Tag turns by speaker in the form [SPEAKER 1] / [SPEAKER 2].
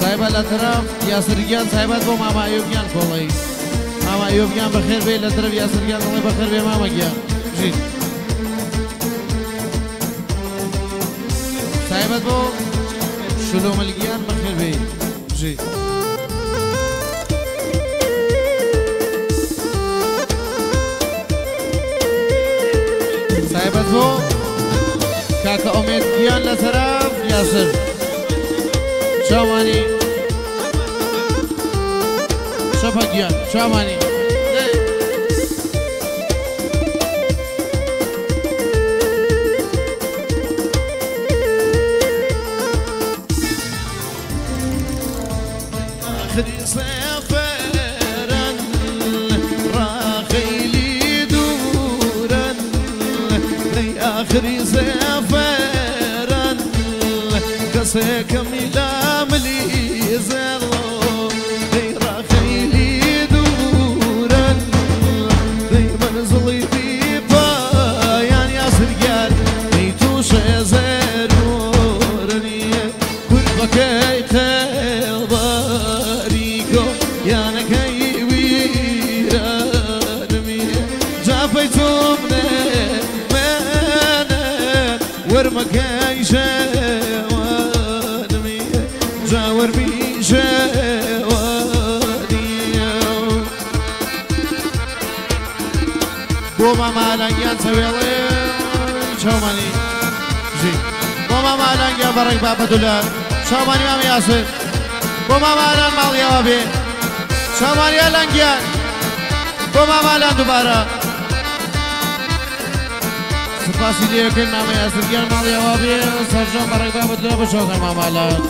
[SPEAKER 1] سايبة لطرف ياسرجان سايبة بو ماما أيوبجان كولي ماما أيوبجان بخير بي لطرف ياسرجان الله بخير بي ماما جان جيد سايبة بو شلوم الجيان بخير بي جيد سايبة بو كاكا أميد جيان لطرف ياسر شاماني شفاجيان شاماني
[SPEAKER 2] آخر سفرا راخيلي دورا لي آخر سفرا قصيك ملا ملي زغلو لي راخيلي دورا لي منزلي في بايان يا سرقال لي توش زرورني كربكي خيل باريكو يانا كي ويرانمي جافيتم مانا ورمكي شوانمي جاور بي شواني بوما مالانيان سويلي شوماني جي بوما مالانيان برق بابا دولار شوماني مام ياسر بوما مالان مالي وابي شوماني لانجيان بوما مالان دوباره سپاسی لیکن مام یاسر گیان مالي وابي سرجان برق بابا دولار بشوكر مام مالان